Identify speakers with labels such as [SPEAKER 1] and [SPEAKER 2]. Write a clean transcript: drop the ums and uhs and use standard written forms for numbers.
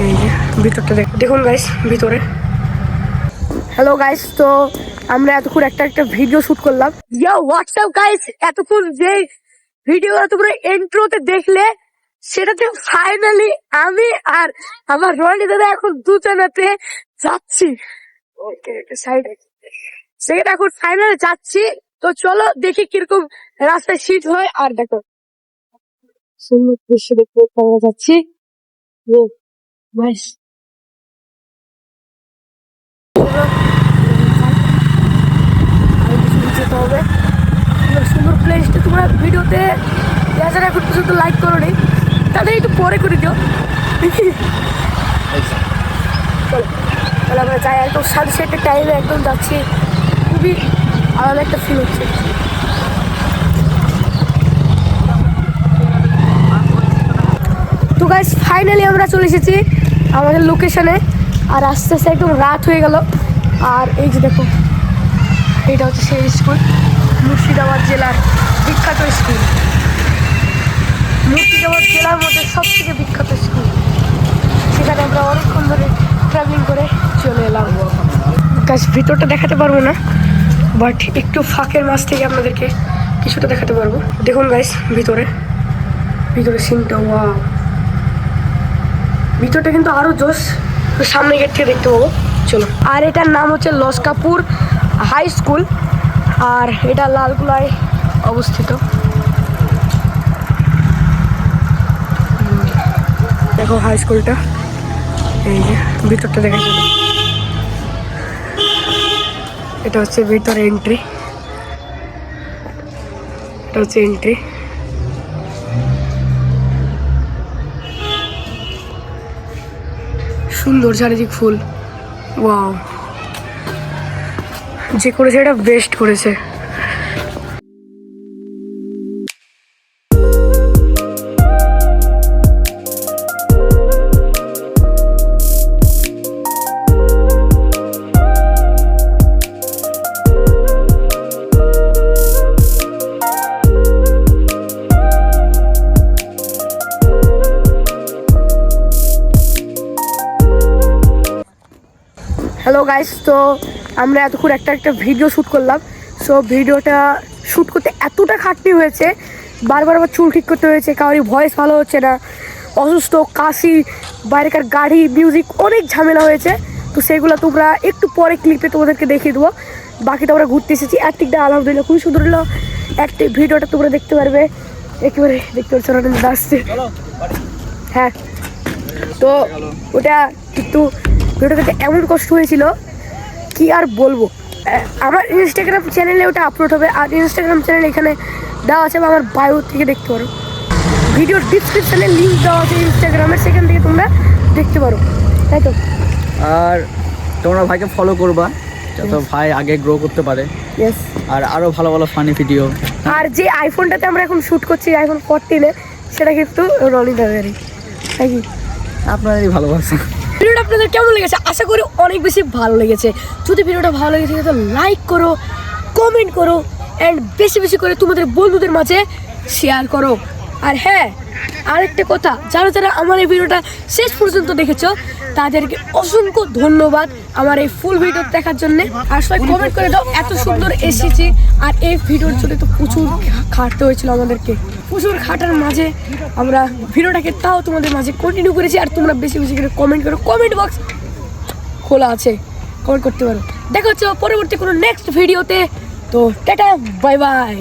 [SPEAKER 1] এই যে ভিতরটা দেখুন গাইস, ভিতরে। হ্যালো গাইস, তো আমরা এতক্ষণ একটা ভিডিও শুট করলাম। ইয়া হোয়াটসঅ্যাপ গাইস, এতক্ষণ যে ভিডিও তোমরা ইন্ট্রোতে দেখলে সেটাতে ফাইনালি আমি আর আমার রনি দাদা এখন দুজনাতে যাচ্ছি। সাইডে সেটা এখন ফাইনালি যাচ্ছি। তো চলো দেখি কিরকম রাস্তায় সিট হয়। আর দেখো সুন্দর দৃশ্য দেখতে আমরা যাচ্ছি। যেতে হবে সুন্দর প্লেসটা। তোমরা ভিডিওতে যারা এখন পর্যন্ত লাইক করো নি তাদের একটু পরে করে দিও। চলো তাহলে আমরা যাই, একদম সানসেটের টাইমে একদম যাচ্ছি। খুবই আলাদা একটা ফিল হচ্ছে। তো গাইস ফাইনালি আমরা চলে এসেছি আমাদের লোকেশনে। আর আস্তে আস্তে একদম রাত হয়ে গেল। আর এই যে দেখো, এটা হচ্ছে সেই স্কুল, মুর্শিদাবাদ জেলার বিখ্যাত স্কুল। মুর্শিদাবাদ জেলার মধ্যে সবথেকে বিখ্যাত স্কুল। সেখানে আমরা অনেকক্ষণ ধরে ট্রাভেলিং করে চলে এলাম। গাছ ভিতরটা দেখাতে পারবো না, বাট একটু ফাঁকের মাঝ থেকে আপনাদেরকে কিছুটা দেখাতে পারবো। দেখুন গাইস ভিতরে সিনটা, ওয়াও! ভিতরটা কিন্তু আরো জোস। সামনে গেট থেকে দেখতে পাবো, চলো। আর এটার নাম হচ্ছে লস্কাপুর হাই স্কুল, আর এটা লালগোলায় অবস্থিত। দেখো হাই স্কুলটা, এই যে ভিতরটা দেখা যাবে। এটা হচ্ছে ভিতরে এন্ট্রি, এটা হচ্ছে এন্ট্রি। সুন্দর চারিদিক ফুল, ওয়াও! যে করেছে এটা বেস্ট করেছে। হ্যালো গাইস, তো আমরা এতক্ষণ একটা ভিডিও শ্যুট করলাম। সো ভিডিওটা শ্যুট করতে এতটা খাটনি হয়েছে, বারবার আবার চুল ঠিক করতে হয়েছে, কারোরই ভয়েস ভালো হচ্ছে না, অসুস্থ, কাশি, বাইরেকার গাড়ি, মিউজিক, অনেক ঝামেলা হয়েছে। তো সেগুলো তোমরা একটু পরে ক্লিপে তোমাদেরকে দেখিয়ে দেবো। বাকিটা আমরা ঘুরতে এসেছি। অ্যাক্টিংটা আলহামদুলিল্লাহ খুবই সুন্দর হলো। অ্যাক্টিং ভিডিওটা তোমরা দেখতে পারবে, একেবারে দেখতে পাচ্ছ না আসছে। হ্যাঁ, তো ওটা কিন্তু ভিডিও দেখতে এমন কষ্ট হয়েছিল কি আর বলবো। আমার ইনস্টাগ্রাম চ্যানেলে ওটা আপলোড হবে, আর ইনস্টাগ্রাম চ্যানেল এখানে দেওয়া আছে, আমার বায়ো থেকে দেখতে পারো। ভিডিওর ডিসক্রিপশানে লিঙ্ক দেওয়া আছে ইনস্টাগ্রামের, সেখান থেকে তোমরা দেখতে পারো, তাই তো?
[SPEAKER 2] আর তোমরা ভাইকে ফলো করবা যাতে ভাই আগে গ্রো করতে পারে।
[SPEAKER 1] ইয়েস।
[SPEAKER 2] আর আরও ভালো ভালো ফানি ভিডিও।
[SPEAKER 1] আর যে আইফোনটাতে আমরা এখন শ্যুট করছি, আইফোন 14, সেটা কিন্তু রনি দাদারই, তাই কি?
[SPEAKER 2] আপনাদেরই ভালোবাসা।
[SPEAKER 1] ভিডিওটা আপনাদের কেমন লেগেছে? আশা করি অনেক বেশি ভালো লেগেছে। যদি ভিডিওটা ভালো লেগেছে তো লাইক করো, কমেন্ট করো, অ্যান্ড বেশি বেশি করে তোমাদের বন্ধুদের মাঝে শেয়ার করো। আর হ্যাঁ, আরেকটা কথা, যারা যারা আমার এই ভিডিওটা শেষ পর্যন্ত দেখেছো তাদেরকে অসংখ্য ধন্যবাদ আমার এই ফুল ভিডিও দেখার জন্য। আর সবাই কমেন্ট করে দাও, এত সুন্দর এসেছি। আর এই ভিডিওর জন্য তো প্রচুর খাটতে হয়েছিল আমাদেরকে, প্রচুর খাটার মাঝে আমরা ভিডিওটাকে তাও তোমাদের মাঝে কন্টিনিউ করেছি। আর তোমরা বেশি বেশি করে কমেন্ট করো, কমেন্ট বক্স খোলা আছে, কমেন্ট করতে পারো। দেখা হচ্ছে পরবর্তী কোনো নেক্সট ভিডিওতে। তো টাটা, বাই বাই।